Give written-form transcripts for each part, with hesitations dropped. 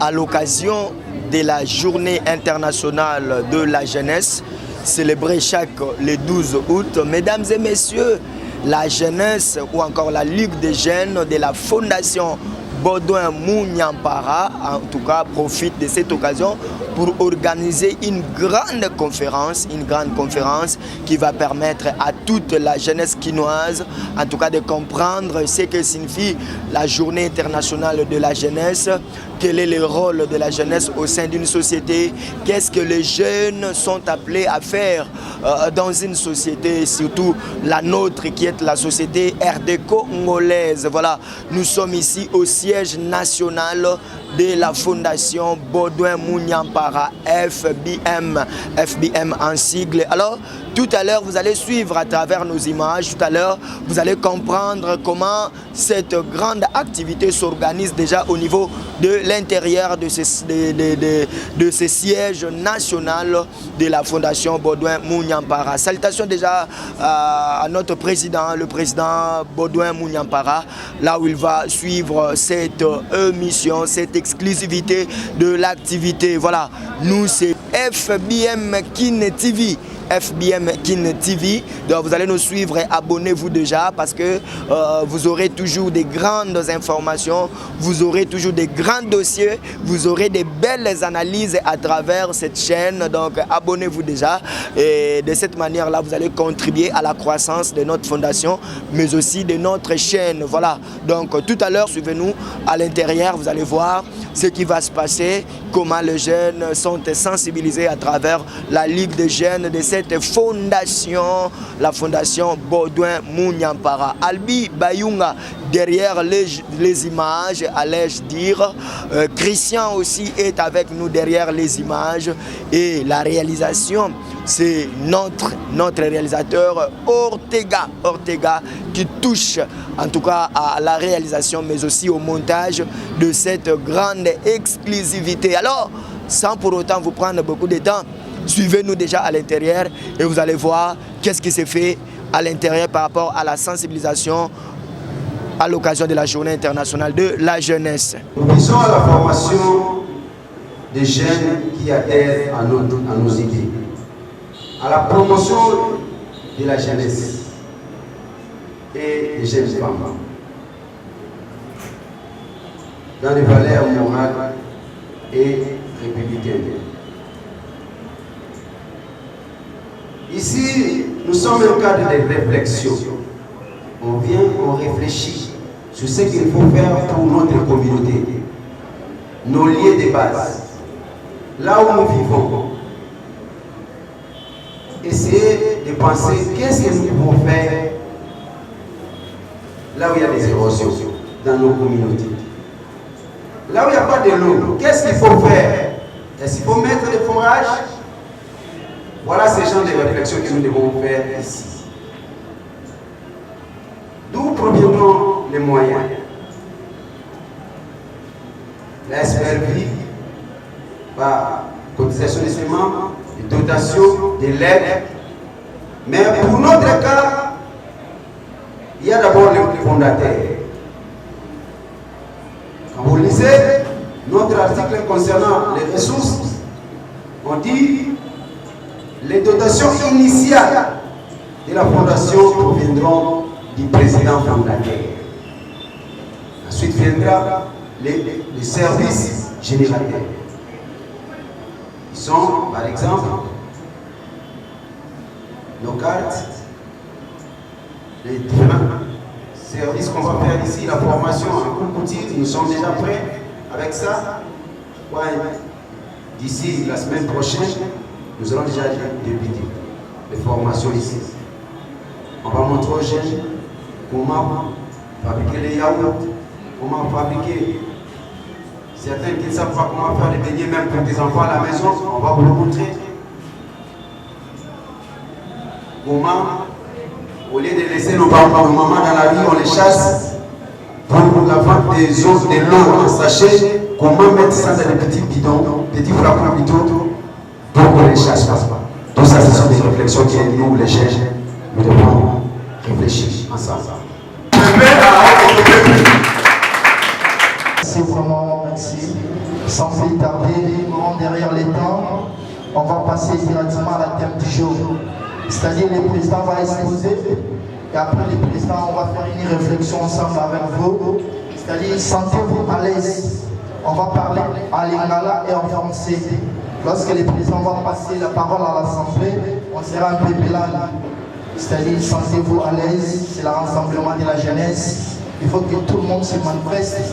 à l'occasion de la journée internationale de la jeunesse, célébrée chaque le 12 août. Mesdames et messieurs, la jeunesse ou encore la Ligue des jeunes de la Fondation Baudouin Munyampara, en tout cas, profite de cette occasion pour organiser une grande conférence qui va permettre à toute la jeunesse quinoise, en tout cas, de comprendre ce que signifie la journée internationale de la jeunesse, quel est le rôle de la jeunesse au sein d'une société, qu'est-ce que les jeunes sont appelés à faire dans une société, surtout la nôtre qui est la société RD-Congolaise. Voilà, nous sommes ici au siège national de la Fondation Baudouin Munyampara, FBM en sigle. Alors, tout à l'heure, vous allez suivre à travers nos images, tout à l'heure, vous allez comprendre comment cette grande activité s'organise déjà au niveau de l'intérieur de ce siège national de la Fondation Baudouin Munyampara. Salutations déjà à notre président, le président Baudouin Munyampara, là où il va suivre cette émission, cette exclusivité de l'activité. Voilà, nous c'est FBM Kin TV. FBM Kin TV, donc vous allez nous suivre et abonnez-vous déjà parce que vous aurez toujours des grandes informations, vous aurez toujours des grands dossiers, vous aurez des belles analyses à travers cette chaîne, donc abonnez-vous déjà et de cette manière-là vous allez contribuer à la croissance de notre fondation mais aussi de notre chaîne. Voilà, donc tout à l'heure suivez-nous à l'intérieur, vous allez voir ce qui va se passer, comment les jeunes sont sensibilisés à travers la Ligue des jeunes de cette fondation, la Fondation Baudouin Munyampara. Albi Bayunga derrière les images, allais-je dire. Christian aussi est avec nous derrière les images et la réalisation, c'est notre réalisateur Ortega qui touche en tout cas à la réalisation mais aussi au montage de cette grande exclusivité. Alors, sans pour autant vous prendre beaucoup de temps, suivez-nous déjà à l'intérieur et vous allez voir qu'est-ce qui s'est fait à l'intérieur par rapport à la sensibilisation à l'occasion de la journée internationale de la jeunesse. Nous visons à la formation des jeunes qui adhèrent à nos idées, à la promotion de la jeunesse et des jeunes femmes dans les valeurs morales et républicaines. Ici, nous sommes au cadre de réflexion. On vient, on réfléchit sur ce qu'il faut faire pour notre communauté, nos lieux de base, là où nous vivons. Essayer de penser qu'est-ce que nous pouvons faire là où il y a des érosions dans nos communautés. Là où il n'y a pas de l'eau, qu'est-ce qu'il faut faire? Est-ce qu'il faut mettre des forages? Voilà ces genres de réflexions que nous devons faire ici. D'où proviendront les moyens? La SPRV, par cotisation des membres, des dotations, de l'aide. Mais pour notre cas, il y a d'abord le fondateur. Quand vous lisez notre article concernant les ressources, on dit les dotations initiales de la fondation proviendront du président fondateur. Ensuite viendra les services générateurs. Ils sont, par exemple, nos cartes, les différents services qu'on va faire ici, la formation en couture, nous sommes déjà prêts avec ça. Ouais. D'ici la semaine prochaine, nous allons déjà débuter les formations ici. On va montrer aux jeunes comment fabriquer les yaourts, comment fabriquer. Certains qui ne savent pas comment faire des beignets même pour des enfants à la maison, on va vous le montrer. Comment, au lieu de laisser nos parents, nos mamans dans la rue, on les chasse pour la vente des eaux, de l'eau en sachet. Comment mettre ça dans les petits bidons, petits flacons plutôt, donc on ne les chasse pas. Donc ça, ce sont des réflexions qui nous, les jeunes, nous devons réfléchir ensemble. C'est vraiment merci. sans plus tarder, derrière les temps, on va passer directement à la thème du jour. C'est-à-dire le président va exposer et après le président, on va faire une réflexion ensemble avec vous. C'est-à-dire, sentez-vous à l'aise. On va parler à lingala et en français. Lorsque le président va passer la parole à l'Assemblée, on sera un peu bilingue. C'est-à-dire, sentez-vous à l'aise, c'est le rassemblement de la jeunesse. Il faut que tout le monde se manifeste.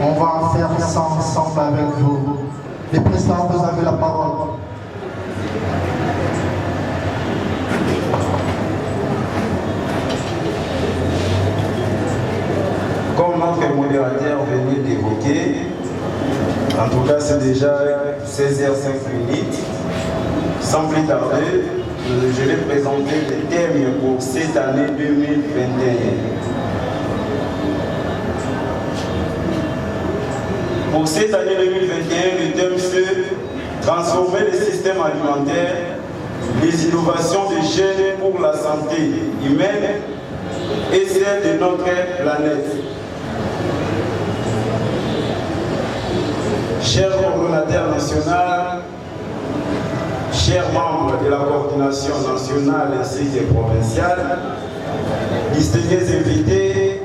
On va faire ça ensemble avec vous. Le président, vous avez la parole. Comme notre modérateur venait d'évoquer, en tout cas c'est déjà 16h05. Sans plus tarder, je vais présenter les thèmes pour cette année 2021. Pour cette année 2021, le thème c'est transformer le système alimentaire, les innovations des jeunes pour la santé humaine et celle de notre planète. Chers coordonnateurs nationaux, chers membres de la coordination nationale ainsi que provinciale, distingués invités,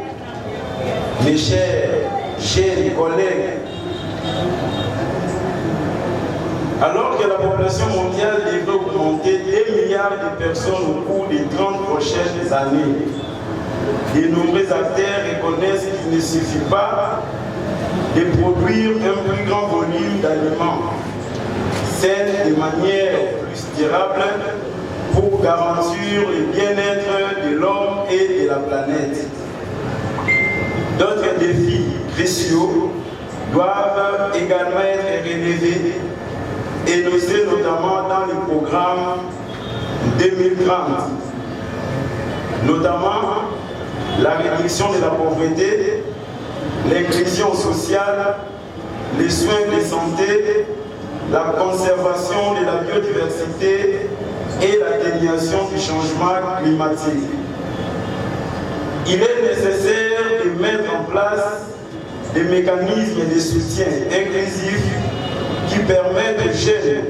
mes chers collègues, alors que la population mondiale devrait augmenter 2 milliards de personnes au cours des 30 prochaines années, de nombreux acteurs reconnaissent qu'il ne suffit pas de produire un plus grand volume d'aliments sains de manière plus durable pour garantir le bien-être de l'homme et de la planète. D'autres défis cruciaux doivent également être relevés, énoncés notamment dans le programme 2030, notamment la réduction de la pauvreté, l'inclusion sociale, les soins de santé, la conservation de la biodiversité et l'atténuation du changement climatique. Il est nécessaire de mettre en place des mécanismes de soutien inclusifs qui permettent aux jeunes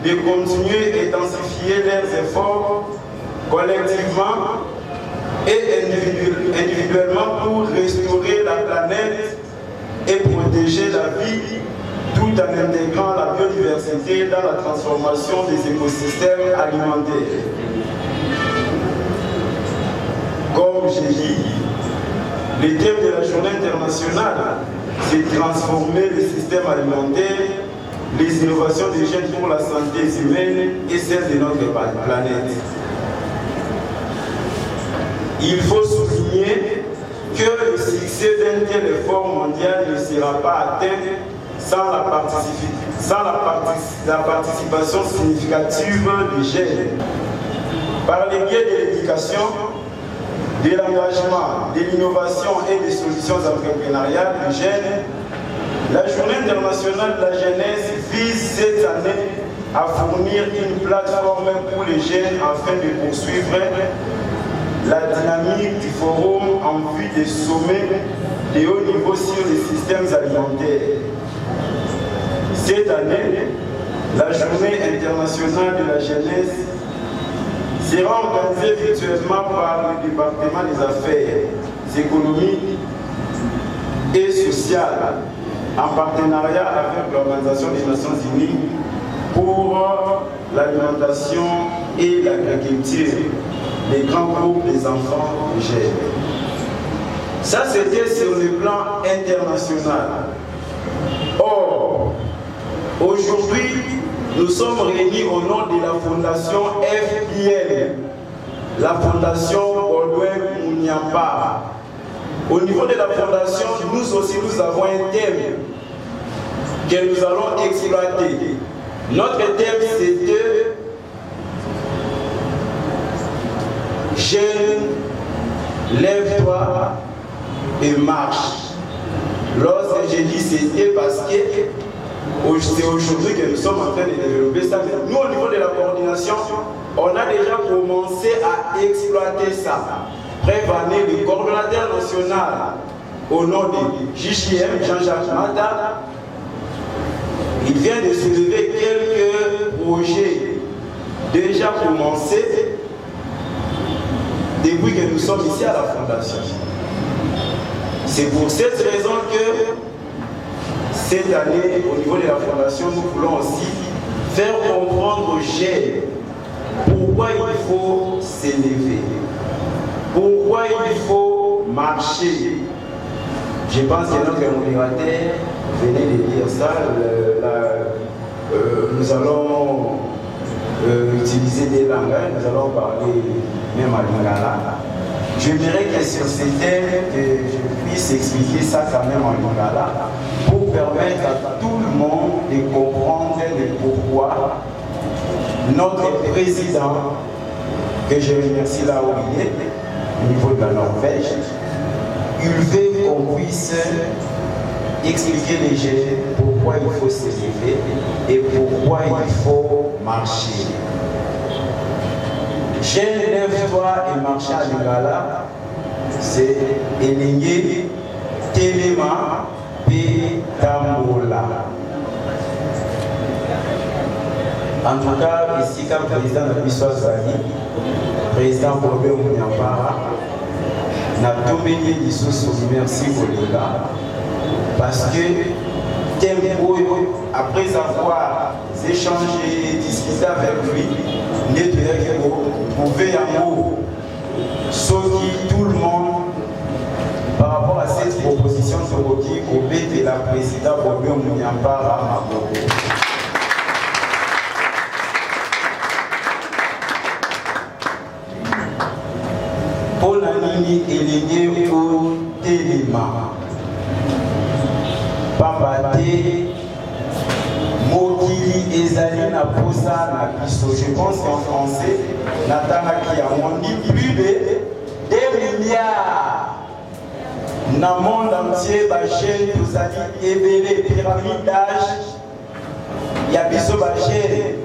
de continuer à intensifier leurs efforts collectivement et individuellement pour restaurer la planète et protéger la vie tout en intégrant la biodiversité dans la transformation des écosystèmes alimentaires. Comme j'ai dit, le thème de la journée internationale, c'est transformer le système alimentaire, les innovations des jeunes pour la santé humaine et celle de notre planète. Il faut souligner que le succès d'un tel effort mondial ne sera pas atteint sans la participation significative des jeunes. Par le biais de l'éducation, de l'engagement, de l'innovation et des solutions entrepreneuriales des jeunes, la Journée internationale de la jeunesse vise cette année à fournir une plateforme pour les jeunes afin de poursuivre la dynamique du forum en vue des sommets de haut niveau sur les systèmes alimentaires. Cette année, la Journée internationale de la jeunesse sera organisée virtuellement par le département des affaires économiques et sociales en partenariat avec l'Organisation des Nations Unies pour l'alimentation et l'agriculture, les grands groupes des enfants et jeunes. Ça, c'était sur le plan international. Or, aujourd'hui, nous sommes réunis au nom de la fondation FPL, la fondation Baudouin-Mouniamba. Au niveau de la fondation, nous aussi, nous avons un thème que nous allons exploiter. Notre thème, c'est de jeune, lève-toi et marche. Lorsque j'ai dit c'était parce que c'est aujourd'hui que nous sommes en train de développer ça. Nous, au niveau de la coordination, on a déjà commencé à exploiter ça. Prévaner le coordonnateur national au nom de JJM, Jean-Jacques Mata, il vient de soulever quelques projets déjà commencés depuis que nous sommes ici à la Fondation. C'est pour cette raison que cette année, au niveau de la Fondation, nous voulons aussi faire comprendre aux jeunes pourquoi il faut s'élever, pourquoi il faut marcher. Je pense que notre modérateur venait de dire ça. Nous allons utiliser des langages, nous allons parler même à lingala. J'aimerais que sur ces thèmes, je puisse expliquer ça quand même en lingala pour permettre à tout le monde de comprendre le pourquoi notre président, que je remercie là où il est, au niveau de la Norvège, il veut qu'on puisse expliquer les jeunes pourquoi il faut s'élever et pourquoi il faut marcher. Jeune, lève-toi et marche à Lingala, c'est Elingue, Telema, Pétambola. En tout cas, ici, comme président de l'Histoire Zali, président Robert Mouniampara, n'a pas béni l'Issus, merci pour les gars, parce que Tempo, après avoir échangé, discuté avec lui, pouvait avoir tout le monde par rapport à cette proposition de Rocky au B de la présidente Robert Mouniampara à Maboko. Pour la ligne élignée au Téléma. Pambate, Mokili, Ezali, Naposa, Napiso. Je pense qu'en français, Natana qui a dit plus de 2 milliards. Dans le monde entier, Bachel, Touzali, Ebele, pyramidage, il y a Biso Bachel,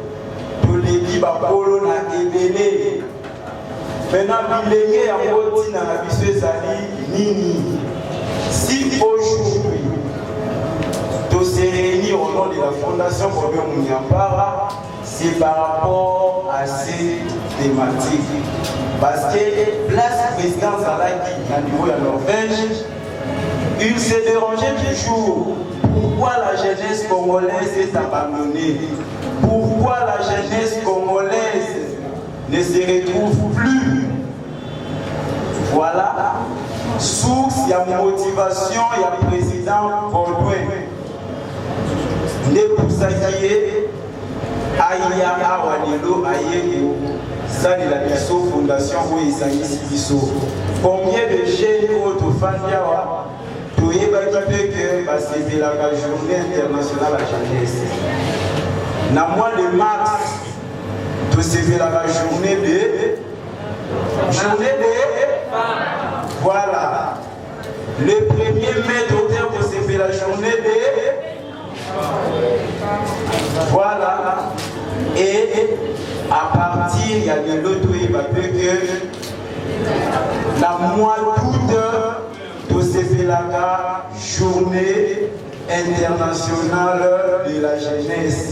Touleki, Bakolo, na Ebele. Maintenant, il y a un mot dans la Biso Ezali, Nini. Si aujourd'hui, tous ces réunis au nom de la Fondation Robert Mouniampara, c'est par rapport à ces thématiques. Parce que place président Zalaki, à niveau de la Norvège, il s'est dérangé toujours. Pourquoi la jeunesse congolaise est abandonnée? Pourquoi la jeunesse congolaise ne se retrouve plus? Voilà, source, il y a motivation, il y a président Baudouin. Ne pour ça qui est, Aïa Awanilo, Aïe, ça de la Bisso Fondation, où il s'agit Bisso. Combien de jeunes au Fandiawa, tout est bâti que c'est la journée internationale à la jeunesse. Dans le mois de mars, tout c'est la journée de. Voilà. Le 1er mai d'octobre, c'est la journée de. Voilà. Et à partir, il y a de l'autre que la mois d'août, tout c'est la journée internationale de la jeunesse.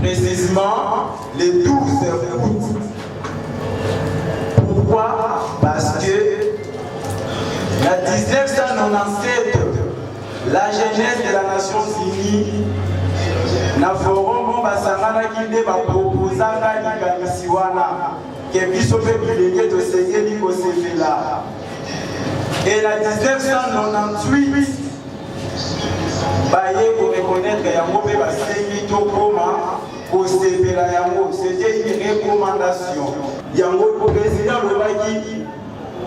Précisément le 12 août. Pourquoi? Parce que la 1997, la jeunesse de la Nations Unies n'a forum basangana qui ne va proposer à Gamisiwana que biso pe bilenge to sengeli ko sefela. Et la 1998, baye pour reconnaître yango pe basengi to koma ko sefela yango, c'était une recommandation. Yango président Lobaki,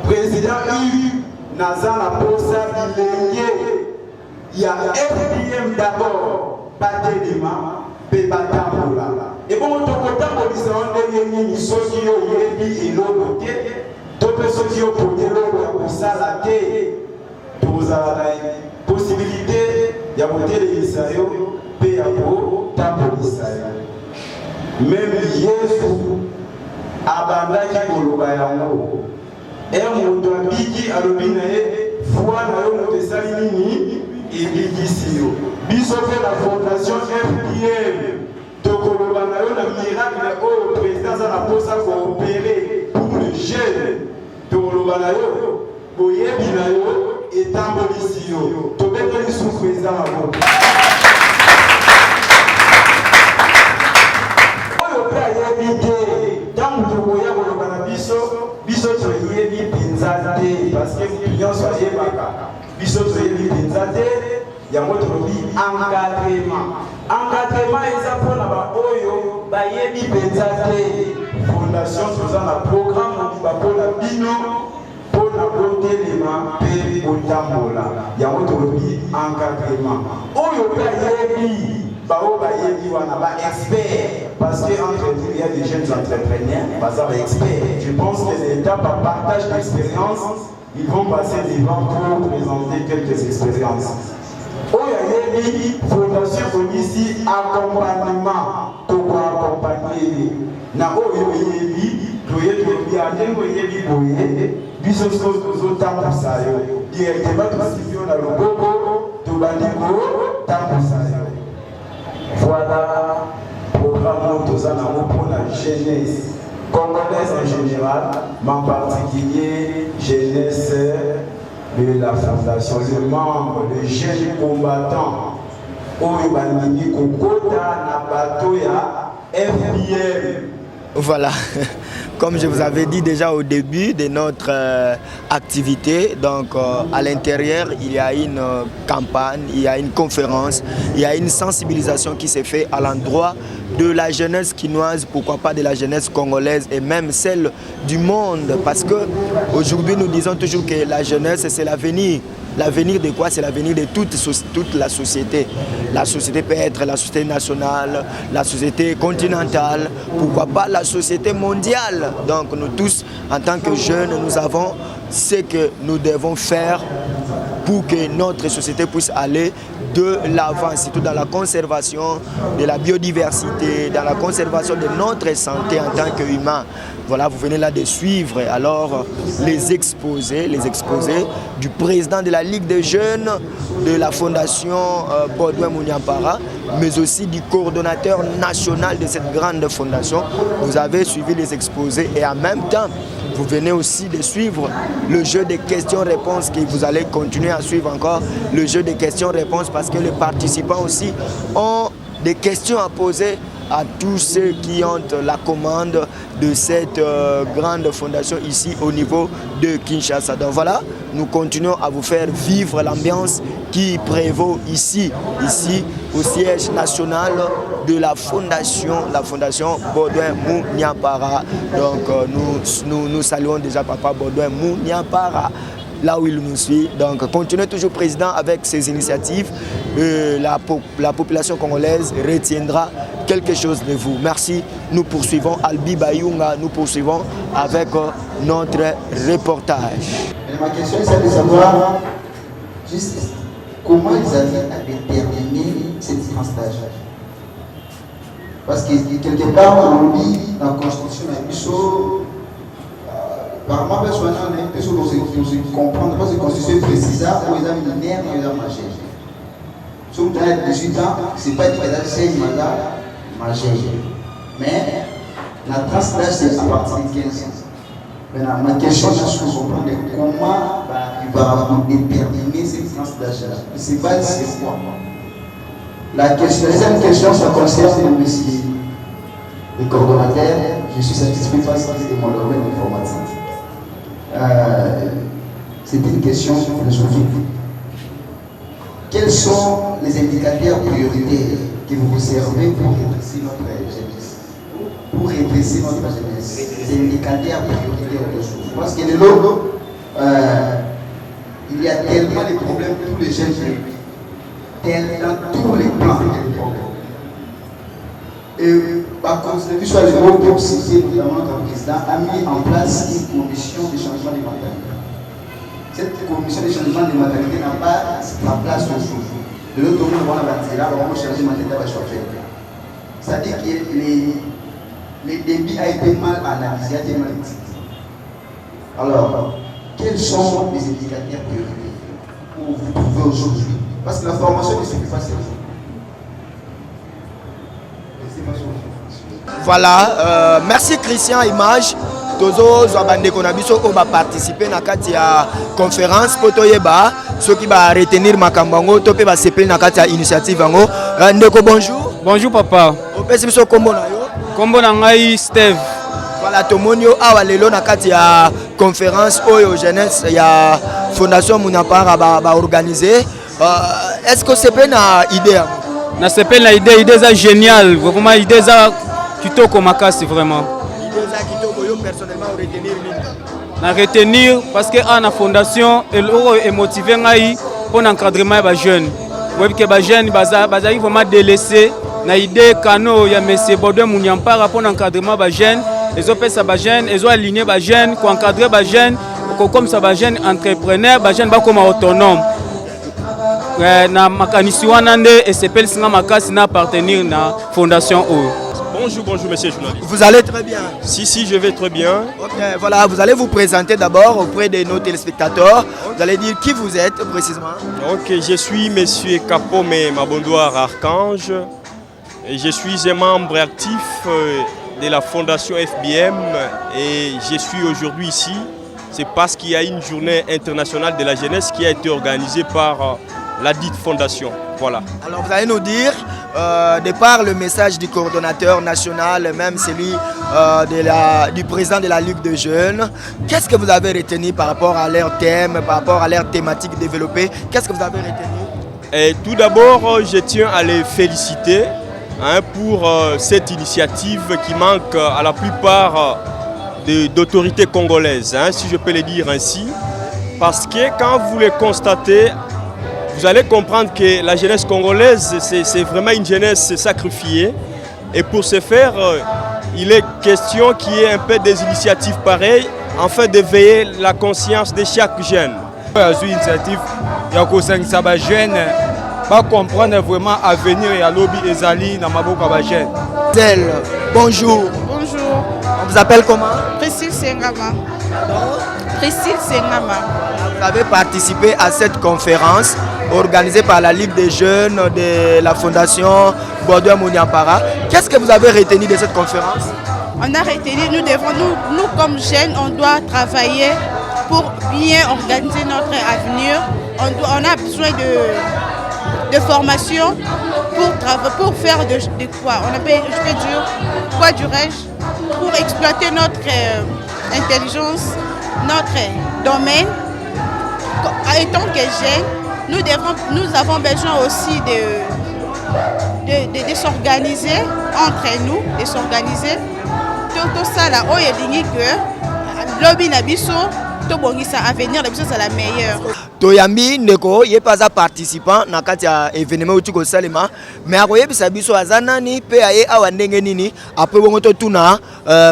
président Yves Nazana Posa bilenge. Il y a FDM d'abord, pas d'éléments, pas d'amboula. Et bon, on peut on ceux qui ont été et l'autre côté, ceux qui ont porté l'autre pour ça, la terre, pour la possibilité, il y a monté les Israéliens, paix à pour l'Israël. Même Jésus, abandonné pour le Bayango, et on doit dire à l'obinae, foi dans le Salini. ebikisi yo biso mpe la fondation FDM tokoloba na yo na miracle oyo président aza na mposa koopere pour le jeune tokoloba na yo boyebi na yo etambolisi yo tobeteli su président maboko oyo mpe ayebi te ntango tokoya koloba na biso toyebi mpenza te parce que nyonso ayebaka biso toyebi mpenza te yango tolobi encadrement eza mpona baoyo bayebi mpenza te fondation toza na programme obiba mpona bino mpona botelema mpe botambola yango tolobi encadrement oyo mpe ayebi bao bayebi wana ba-expert parce que entre nous il y a des jeunes entrepreneurs baza ba-expert je pense que l'État par partage d'expérience ils vont passer devant pour présenter quelques expériences oyo ayebi fondation konisi accompagnement tokoaccompagne na oyo oyebi toyebi ndenge oyebi boye biso tozotambusa yo directement tosiki yo na loboko tobandi kotambusa yo voilà programme toza nango mpona jeunesse congolaise en général mais en particulier jeunesse de la fondation, le membre, le jeune combattant, oyo bandimi kokota na bato ya FDM. Voilà, comme je vous avais dit déjà au début de notre activité, donc à l'intérieur il y a une campagne, il y a une conférence, il y a une sensibilisation qui s'est faite à l'endroit de la jeunesse quinoise, pourquoi pas de la jeunesse congolaise et même celle du monde, parce que aujourd'hui nous disons toujours que la jeunesse c'est l'avenir. L'avenir de quoi? C'est l'avenir de toute la société. La société peut être la société nationale, la société continentale, pourquoi pas la société mondiale. Donc nous tous, en tant que jeunes, nous avons ce que nous devons faire pour que notre société puisse aller de l'avant, surtout dans la conservation de la biodiversité, dans la conservation de notre santé en tant qu'humain. Voilà, vous venez là de suivre alors les exposés du président de la Ligue des jeunes, de la fondation Baudouin Mouniampara, mais aussi du coordonnateur national de cette grande fondation. Vous avez suivi les exposés et en même temps, vous venez aussi de suivre le jeu de questions-réponses que vous allez continuer à suivre encore, le jeu de questions-réponses parce que les participants aussi ont des questions à poser à tous ceux qui ont la commande de cette grande fondation ici au niveau de Kinshasa. Donc voilà, nous continuons à vous faire vivre l'ambiance qui prévaut ici au siège national de la fondation Baudouin Mouniampara. Donc nous saluons déjà Papa Baudouin Mouniampara là où il nous suit. Donc continuez toujours président avec ces initiatives. La population congolaise retiendra quelque chose de vous. Merci. Nous poursuivons Albi Bayunga, nous poursuivons avec notre reportage. Et ma question est de savoir juste comment ils arrivent à déterminer cette différence d'âge. Parce que quelque part on lit dans la constitution de Michel, par ma personne, nous comprendre parce que la constitution précise où ils ont minéraire et ils ont majeur. Si vous avez 18 ans, ce n'est pas dit qu'ils ont 16 mandats majeurs. Mais la tranche d'âge c'est à partir de 15 ans. Maintenant, ma question c'est de comprendre comment il va déterminer cette tranche d'âge. C'est pas c'est quoi. La deuxième question, ça concerne le coordonnateur. Je suis satisfait parce que c'est mon domaine informatique. C'est une question philosophique. Quels sont les indicateurs prioritaires que vous observez pour redresser notre jeunesse? Pour redresser notre jeunesse, les indicateurs prioritaires de choses. Parce que de l'eau, il y a tellement de problèmes pour les jeunes, dans tous les plans, il y a des problèmes. Et par conséquent, le mot pour citer, notamment notre président, a mis en place une commission de changement de mentalité. Cette commission de changement de mentalité n'a pas sa place au jour. De l'autre côté, on va changer de mentalité. C'est-à-dire que les débits a été mal analysé, a été mal utilisé. Alors, quels sont les indicateurs prioritaires où vous pouvez aujourd'hui Parce que la formation ne suffit pas seulement. Voilà, merci Christian Image. Tozo Zwabande Konabiso va participer à la conférence pour Toyeba, ceux qui va retenir Makambango, Topé va s'appeler dans la initiative. Ndeko, bonjour. Bonjour papa. Opesibiso kombo na yo. Kombo na ngai Steve. Voilà, tomonio awa lelo na kati ya conférence oyo jeunesse ya Fondation Munapara ba organiser. Est-ce que c'est pas une idée? Na sepe na idée za génial, vraiment idée za kitoko makasi vraiment. Idée za kitoko yo personnellement retenir nini? Na retenir parce que na fondation eloko est motivé ngai pour l'encadrement ba jeunes. Oui que ba jeunes bazali vraiment délaissé na idée kano ya monsieur Baudouin Munyampara pour l'encadrement ba jeunes. Les opérations ba jeunes, ils ont aligné ba jeunes, pour encadrer ba jeunes, comme ça ba jeunes entrepreneurs, ba jeunes ba comme autonome. Na makanisi wana nde SPL singa makasi na appartenir na fondation O. Bonjour monsieur le journaliste. Vous allez très bien? Si, je vais très bien. Okay, voilà, vous allez vous présenter d'abord auprès de nos téléspectateurs. Vous allez dire qui vous êtes précisément. Ok, je suis monsieur Kapome Mabondoir Archange. Et je suis un membre actif de la fondation FBM et je suis aujourd'hui ici. C'est parce qu'il y a une journée internationale de la jeunesse qui a été organisée par la dite fondation. Voilà. Alors vous allez nous dire, de par le message du coordonnateur national, même celui du président de la Ligue de jeunes, qu'est-ce que vous avez retenu par rapport à leur thème, par rapport à leur thématique développée? Qu'est-ce que vous avez retenu? Et tout d'abord, je tiens à les féliciter pour cette initiative qui manque à la plupart d'autorités congolaises, si je peux le dire ainsi. Parce que quand vous le constatez, vous allez comprendre que la jeunesse congolaise, c'est vraiment une jeunesse sacrifiée. Et pour ce faire, il est question qu'il y ait un peu des initiatives pareilles afin d'éveiller la conscience de chaque jeune. Une initiative, il y a des jeunes pas comprendre vraiment l'avenir et à lobby Ezali dans Maboka Bajen. Bonjour. Bonjour. On vous appelle comment? Priscille Sengama. Priscille Sengama. Vous avez participé à cette conférence organisée par la Ligue des jeunes de la Fondation Baudouin Munyampara. Qu'est-ce que vous avez retenu de cette conférence? On a retenu, nous comme jeunes, on doit travailler pour bien organiser notre avenir. On a besoin de formation pour faire de quoi? Je peux dire, quoi dirais-je? Pour exploiter notre intelligence, notre domaine. Étant que jeunes, nous avons besoin aussi de s'organiser entre nous, de s'organiser. Tout ça là, on est dit que lobby nabiso, tout bon ça avenir nabiso c'est la meilleure. Toyambi ndeko ye pas participant na kati ya événement utuko salema mais akoyebisa biso azanani pe aye awa ndenge nini après bongo to tuna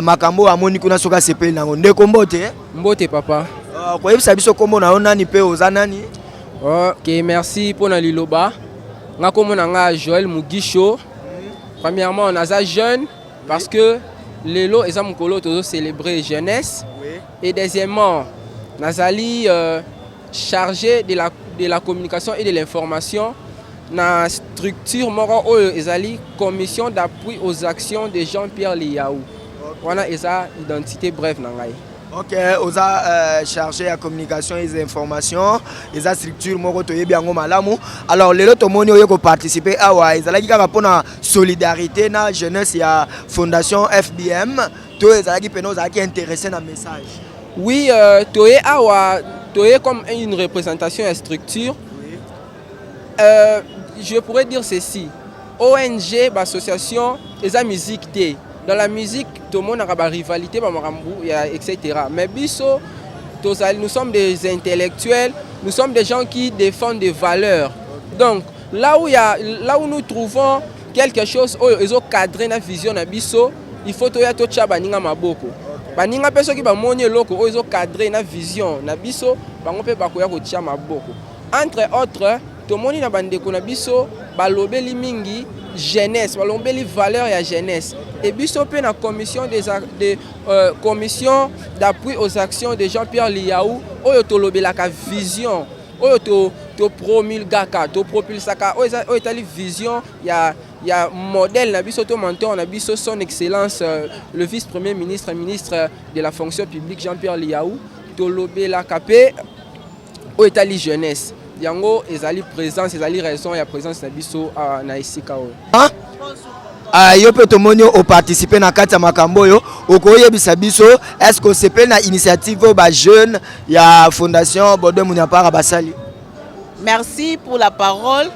makambo amoni kuna soka sepeli nango ndeko mbote papa. Koyebisa biso kombo na onani pe ozanani. Ok, merci pour na liloba. Nga kombo na nga Joël Mugisho. Premièrement, on a jeune parce que lelo eza mukolo tozo célébrer jeunesse. Et deuxièmement, nazali chargé de la communication et de l'information dans la structure moro oyo ezali commission d'appui aux actions de Jean-Pierre Liaou. Wana eza identité brève na ngai. Ok, oza chargé à communication et des informations, les structures moko toyebi yango malamu. Alors lelo tomoni oyo ko participer awa ezalaki kaka pona solidarité na jeunesse ya Fondation FBM. To ezalaki peno ozalaki intéressé na message. Oui, toye awa toye comme une représentation de structure. Je pourrais dire ceci. ONG, association, eza musique té. Dans la musique, tout le monde a une rivalité, etc. Mais biso, nous sommes des intellectuels, nous sommes des gens qui défendent des valeurs. Donc, là où nous trouvons quelque chose, ils ont cadré la vision de biso, il faut que nous fassions baninga maboko. Baninga peso qui ba monye loko, ils ont cadré la vision de biso, bango pe bakoya ko tia maboko. Entre autres, tout le monde na bandeko na biso, balobeli mingi jeunesse, balobeli valeur ya jeunesse. Et biso pe na commission commission d'appui aux actions de Jean-Pierre Liaou, oyo tolobelaka vision, oyo to promulgaka to propulsaka o etali vision ya modèle na biso to mentor na biso son excellence le vice-premier ministre de la fonction publique Jean-Pierre Liaou to lobela kapé o etali jeunesse yango ezali présence ezali raison ya présence na biso na esika o yo pe tomoni o participer na kati ya makambo yo okoyebisa biso est-ce que c'est pe na initiative ba jeune ya fondation Baudouin Munyapara basali. Merci pour la parole.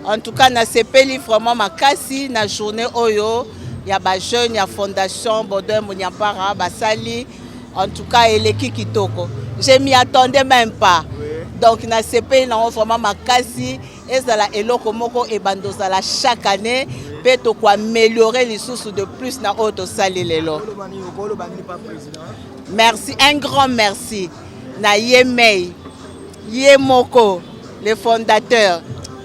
En tout cas, na sepeli vraiment makasi na journée oyo ya ba jeune ya fondation Baudouin Munyapara basali. En tout cas, eleki kitoko. Je m'y attendais même pas. Donc na sepeli na vraiment makasi ezala eloko moko e bandozala chaque année peut to ko améliorer les sources de plus na auto sali lelo. Merci, un grand merci na Yemei Yemoko le fondateur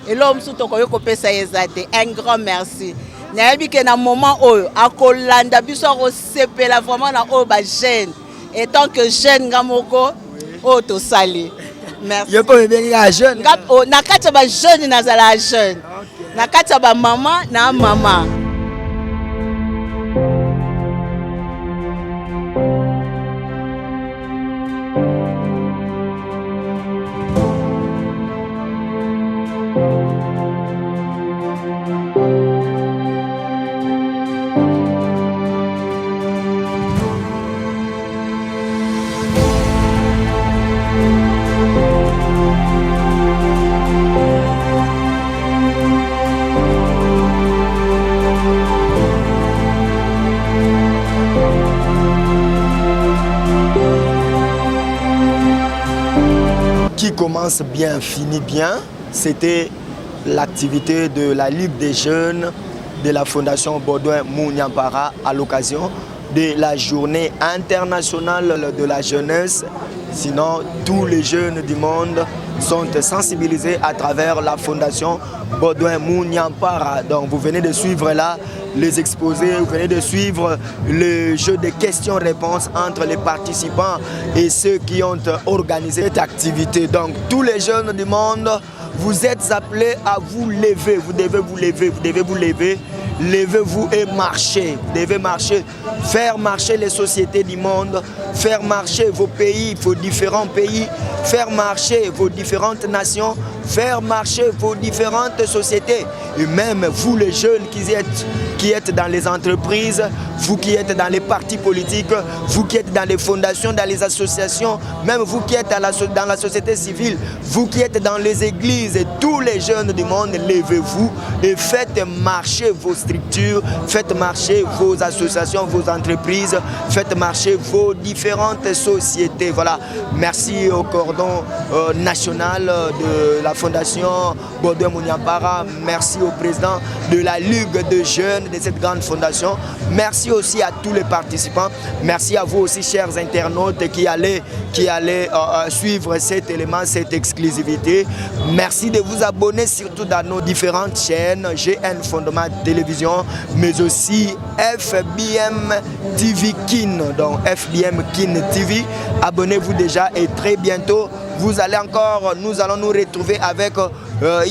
et l'homme sous ton koyo kopesa ezate un grand merci na yebi ke na moment oyo akolanda biso ko sepela vraiment na o ba jeune et tant que jeune ngamoko auto sali. Merci. Yo ko bengi ya jeune. Na kati ba jeune nazala jeune. Na kati ba maman na maman. Qui commence bien, finit bien, c'était l'activité de la Ligue des jeunes de la Fondation Baudouin Munyapara à l'occasion de la journée internationale de la jeunesse. Sinon, tous les jeunes du monde sont sensibilisés à travers la Fondation Baudouin Munyapara. Donc vous venez de suivre là les exposés, vous venez de suivre le jeu de questions-réponses entre les participants et ceux qui ont organisé cette activité. Donc tous les jeunes du monde, vous êtes appelés à vous lever, vous devez vous lever, vous devez vous lever. Levez-vous et marchez, vous devez marcher, faire marcher les sociétés du monde, faire marcher vos pays, vos différents pays, faire marcher vos différentes nations, faire marcher vos différentes sociétés. Et même vous les jeunes qui êtes dans les entreprises, vous qui êtes dans les partis politiques, vous qui êtes dans les fondations, dans les associations, même vous qui êtes dans la société civile, vous qui êtes dans les églises, et tous les jeunes du monde, levez-vous et faites marcher vos structures, faites marcher vos associations, vos entreprises, faites marcher vos différentes sociétés. Voilà, merci au cordon national de la Fondation Baudouin Munyapara, merci au président de la Ligue de jeunes de cette grande fondation, merci aussi à tous les participants, merci à vous aussi chers internautes qui allez suivre cet élément, cette exclusivité. Merci de vous abonner surtout dans nos différentes chaînes, GN Fondement Télévision, mais aussi FBM TV Kin, donc FBM Kin TV. Abonnez-vous déjà et très bientôt nous allons nous retrouver avec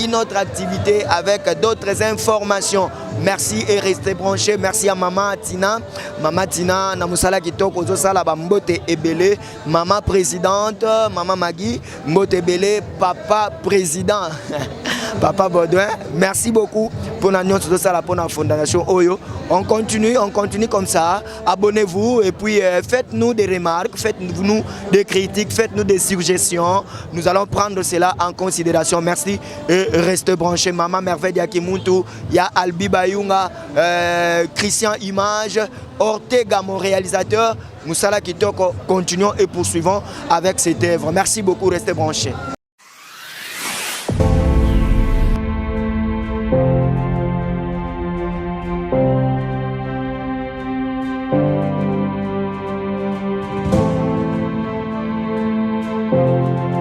une autre activité, avec d'autres informations. Merci et restez branchés. Merci à Maman Tina. Maman Tina, Namusala Kitoko, Zosala Bambote Ebele, Maman Présidente, Maman Magui, Mbote Ebele, Papa Président. Papa Baudouin, merci beaucoup pour la fondation Oyo. On continue comme ça. Abonnez-vous et puis faites-nous des remarques, faites-nous des critiques, faites-nous des suggestions. Nous allons prendre cela en considération. Merci et restez branchés. Maman Merveille Yakimuntu, ya Albi Bayunga, Christian Image, Ortega, mon réalisateur. Moussala Kitoko, continuons et poursuivons avec cette œuvre. Merci beaucoup, restez branchés.